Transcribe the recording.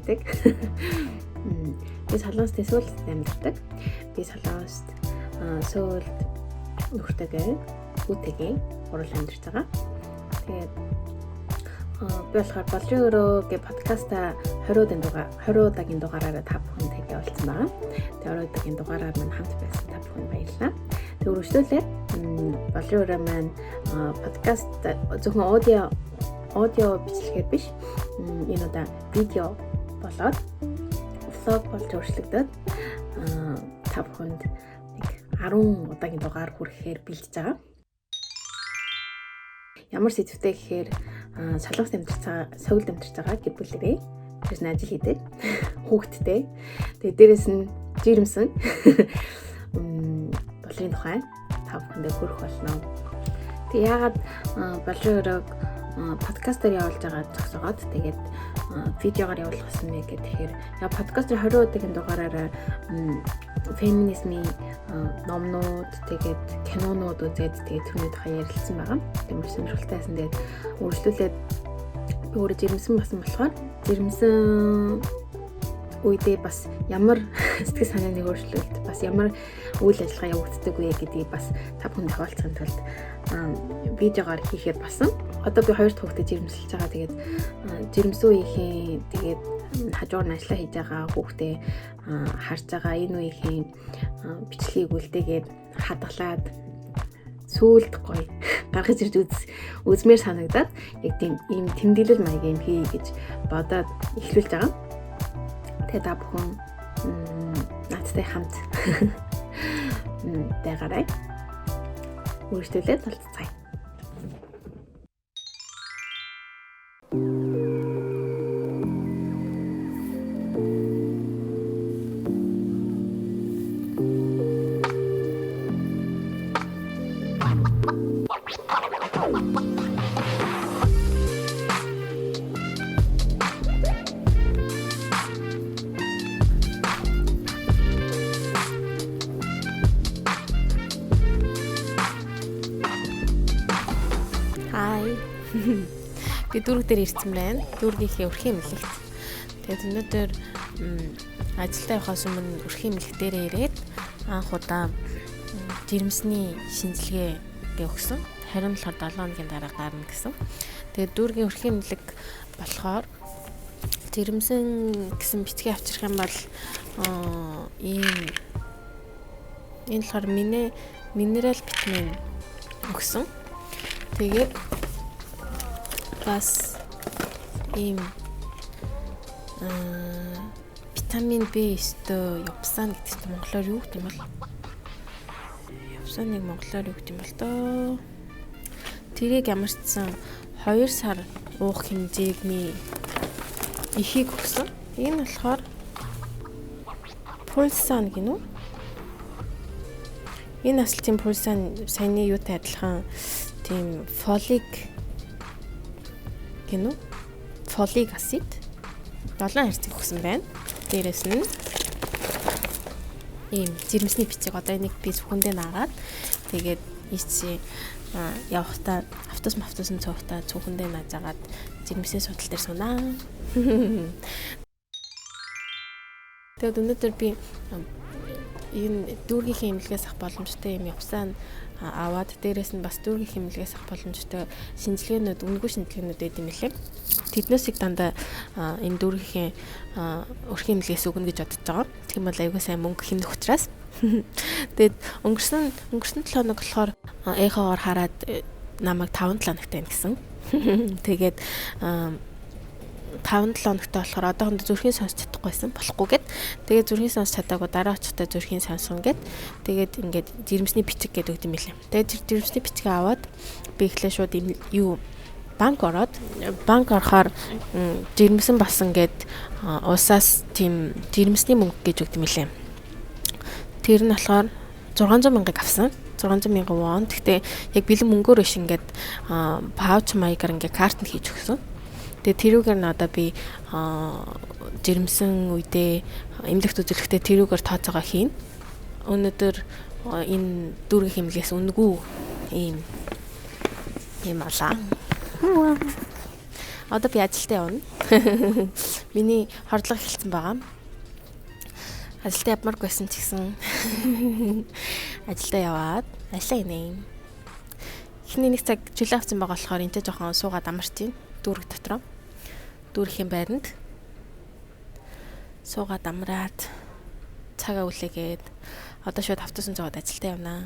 байдаг. Би Солонгост Сөүлд амьдардаг. Би Солонгост Сөүлд нөхөртэйгээ хүүтэйгээ урал амьдарч байгаа. Тэгээд би болохоор болжин өрөө гэ подкаста 20 удаагийн дугаараараа та бүхэнтэйгээ уулзсан байгаа. Тэгээд 20 удаагийн дугаараар маань хамт байсан та бүхэнд баярлалаа. Тэгээд үргэлжлүүлээ болжин өрөө маань подкаст зөвхөн аудио бичлэгээр биш. Энэ удаа видео болоод влог болж өөрчлөгдөд та бүхэнд 10 удаагийн дугаар хүрэхээр бэлдэж байгаа. Ямар сэдвтэй гэхээр Солонгост Сөүлд амьдарч байгаа гэр бүлэрээ тэрс нь ажил хийдэг хүүхэдтэй. Тэгээд дээрэс нь жирэмсэн болрын тухай та бүхэндээ хүрэх болно. Тэг яагаад болрын өрөөг подкастаар явуулж байгаа зогсоогоод тэгээд видеогоор явуулах гэсэн мэй гэхээр подкастер 20 удаагийн дугаараараа феминизмын номнууд тэгээд кинонууд үзээд тэгээд түүний тухай ярилцсан байгаа. Тэгмэр сонирхолтой байсан. Тэгээд үргэлжлүүлээд би өөрөө жирэмсэн басан болохоор жирэмсэн үедээ бас ямар сэтгэл санааны өөрчлөлт бас ямар үйл ажиллагаа явагддаг вэ гэдгийг бас та бүхэнд хаваалцахын тулд видеогоор хийхээр басан. Одоо би 2 дахь хүүхдэд жирэмсэлж байгаа. Тэгээд жирэмсэн үеийн тэгээд хажуугаар нь ажиллаа хийж байгаа хүүхдээ харж байгаа энэ үеийн бичлэгийг үлдээгээд хадгалаад сүүлд гоё гаргаж ирж үзмээр санагдаад яг тийм ийм тэмдэглэл маягийн хий гэж бодоод эхлүүлж байгаа. Тэгээ та бүхэн наадтай хамт байгаарай. Үргэлжлүүлээд болцгаая. Би дүүрэг дээр ирсэн байна. Дүүргийнхээ өрхийн эмнэлэгт. Тэгээд өнөөдөр ажилдаа явахаас өмнө өрхийн эмнэлэг дээрээ ирээд анх удаа жирэмсний шинжилгээ өгсөн. Харин болохоор 7 хоногийн дараа гарна гэсэн. Тэгээд дүүргийн өрхийн эмнэлэг болохоор жирэмсэн гэсэн бичгээ авчрах юм бол энэ болохоор минерал витамин өгсөн. Тэгээд бас ийм витамин B9 явсан гэдэг нь монголоор юу гэдэг юм бол явсан нэг монголоор юу гэдэг юм бол доо тэрийг ямар ч сан 2 сар уух хэмжээний ихийг өгсөн. Энэ болохоор пульсан гинүү. Энэ асалтын пульсан саяны юутай адилхан тийм фолик гинүү. Фолик асид 7 хэрцэг өгсөн байна. Дээрээс нь ийм жирэмсний бичиг одоо энийг би зөвхөндөө наагаад тэгээд ийч явахдаа автобус нь цуухтаа зөвхөндөө нааж агаад жирэмсний судал дээр сунаа. Тэгээд өнөөдөр би энэ дүүргийнхээ эмнэлгээс авах боломжтой юм явсан аваад дээрээс нь бас дүүргийн эмнэлгээс авах боломжтой шинжилгээнүүд үнэгүй шинжилгээнүүд байд юм лээ. Тэднээсийг дандаа энэ дүүргийн өрхийн эмнэлгээс өгнө гэж бодож байгаа. Тийм бол аюулгүй сайн мөнгө хийнэх учраас. Тэгээд өнгөрсөн 7 хоног болохоор эхоогоор хараад намайг 5-7 хоногт байна гэсэн. Тэгээд 5-7 хоногтой болохоор одоохондоо зүрхийн сонсч чадахгүйсэн болохгүйгээд тэгээд зүрхийн сонсч чадаагүй дараа очихдаа зүрхийн сонсон гэд тэгээд ингээд жирэмсний бичиг гэдэг юм билээ. Тэгээд жирэмсний бичгээ аваад би эхлээ шууд банк орохоор жирэмсэн басан гэд усаас тийм жирэмсний мөнгө гэж өгд юм билээ. Тэр нь болохоор 600 мянгаыг авсан. 600 мянган вон. Гэхдээ яг бэлэн мөнгөөр биш ингээд пауч маягаар ингээд карт нь хийж өгсөн. Тэгээ тэрүүгээр нь одоо би жирэмсэн үедээ эмнэлэгт үзүүлэхдээ тэрүүгээр тооцоогоо хийн. Өнөөдөр энэ дүүргийн эмнэлгээс үнэгүй ийм алаа. Одоо би ажилдаа явна. Миний хордлого эхэлсэн байгаа. Ажилдаа явмаар байсан ч гэсэн ажилдаа яваад ажиллаа инээ. Эхний нэг цаг жилээ авсан байгаа болохоор энтэй жоохон суугаад амарч байна. Дүүрэг дотроо. Дүүрхийн байранд суугаад амраад цагаа үлээгээд одоо шууд автобусан зоод ажилдаа явнаа.